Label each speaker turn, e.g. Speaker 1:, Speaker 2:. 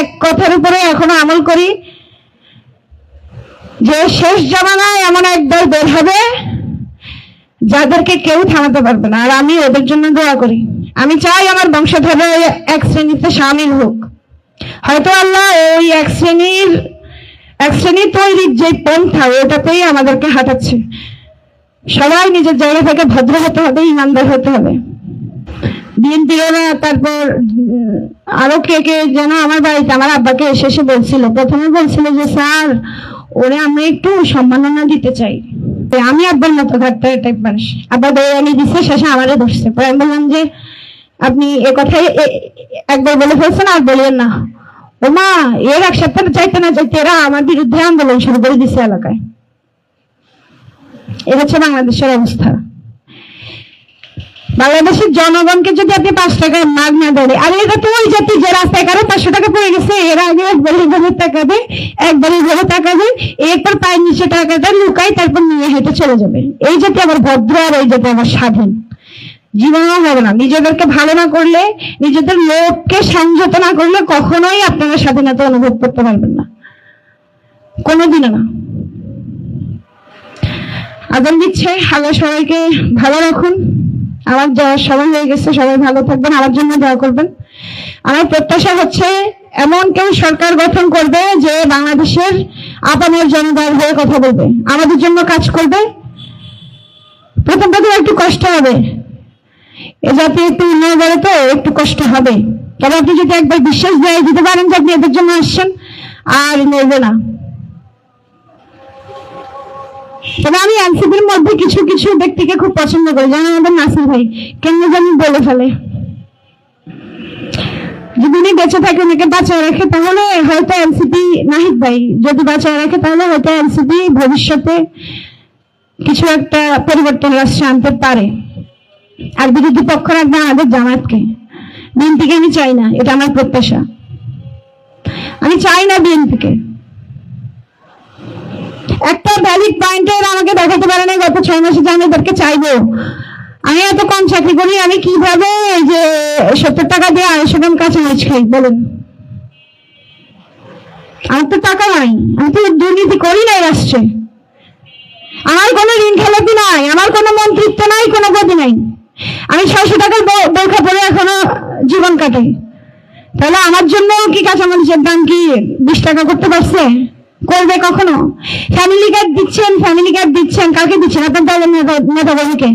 Speaker 1: এক কথার উপরে এখনো আমল করি যে শেষ জামানায় এমন এক দল বের হবে যাদেরকে কেউ থামাতে পারবে না, আর আমি ওদের জন্য দোয়া করি। আমি চাই আমার বংশধররা এক শ্রেণীতে শামিল হোক। হয়তো আল্লাহ ওই এক শ্রেণী তৈরির যে পন্থা ওটাতেই আমাদেরকে হাঁটাচ্ছে। সবাই নিজের জায়গা থেকে ভদ্র হতে হবে, ইমানদার হতে হবে। বিএনপিরা তারপর আরো কে কে যেন আমার বাড়িতে আমার আব্বাকে এসে বলছিল, প্রথমে বলছিল যে স্যার ওরে আমরা একটু সম্মাননা দিতে চাই। আমি আব্বার মতো থাকতে টাইপ মানুষ, আব্বা দৌড়ানি দিচ্ছে, শেষে আমারে ধরছে। পরে আমি বললাম যে আপনি এ কথাই একবার বলে ফেলছেন, আর বললেন না। ও মা, এর এক সপ্তাহ চাইতে না চাইতে এরা আমার বিরুদ্ধে আন্দোলন শুরু করে দিচ্ছে এলাকায়। এ হচ্ছে বাংলাদেশের অবস্থা। বাংলাদেশের জনগণকে যদি আপনি 5 টাকায় মাগ না দেয়, আর এটা তো ওই জাতি যে রাস্তায় কারো 500 টাকা পড়ে গেছে, এরা আগে একবারই ভাবে টাকা দেয়, একবারই ভাবে টাকা দেয়, এরপর পায়ের নিচে টাকাটা লুকায়, তারপর নিয়ে হেঁটে চলে যাবে। এই জাতি আবার ভদ্র, আর এই জাতি আবার স্বাধীন। জীবনও হবে না। নিজেদেরকে ভালো না করলে, নিজেদের লোককে সংযত না করলে কখনোই আপনারা স্বাধীনতা অনুভব করতে পারবেন না, কোনোদিনও না। আদান দিচ্ছে, আল্লাহ সবাইকে ভালো রাখুন। আমার যাওয়ার সময় হয়ে গেছে, সবাই ভালো থাকবেন, আমার জন্য দোয়া করবেন। আমার প্রত্যাশা হচ্ছে এমন কেউ সরকার গঠন করবে যে বাংলাদেশের আপামর জনগণের হয়ে কথা বলবে, আমাদের জন্য কাজ করবে। প্রথম একটু কষ্ট হবে, এ জাতি একটু উন্নয়ন করে তো একটু কষ্ট হবে। তবে আপনি যদি একবার বিশ্বাস দিয়ে দিতে পারেন যে আপনি এদের জন্য আসছেন, আর নড়বে না। তবে আমি এনসিপির মধ্যে কিছু কিছু ব্যক্তিকে খুব পছন্দ করি, যেমন আমাদের নাসির ভাই কেমন জানি বলে ফেলে। যদি উনি বেঁচে থাকে, উনাকে বাঁচায় রাখে, তাহলে হয়তো এনসিপি, নাহিদ ভাই যদি বাঁচায় রাখে, তাহলে হয়তো এনসিপি ভবিষ্যতে কিছু একটা পরিবর্তন রাষ্ট্রে আনতে পারে। আর বিরোধী পক্ষ রাখবে আমাদের জামাতকে। বিএনপিকে আমি চাই না, এটা আমার প্রত্যাশা। আমি চাই না বিএনপিকে। একটা ভ্যালিড পয়েন্টের আমাকে দেখাতে পারে না গত 6 মাসে যে আমি এদেরকে চাইবো। আমি এত কম চাকরি করি, আমি কিভাবে যে 70 টাকা দিয়ে 250 গ্রাম কাঁচামরিচ খাই বলেন? আমার তো টাকা নাই, আমি তো দুর্নীতি করি না রাষ্ট্রে। আমার কোনো ঋণ খেলাপি নাই, আমার কোনো মন্ত্রিত্ব নাই, কোনো গতি নাই। আমি 600 টাকার বোরখা পরে এখনো জীবন কাটাই। তাহলে আমার জন্য কি কাঁচামরিচের দাম কি 20 টাকা করতে পারছে? করবে কখনো? ফ্যামিলি কার্ড দিচ্ছেন, কালকে দিচ্ছেন আপনার দলের নেতা কর্মীকে।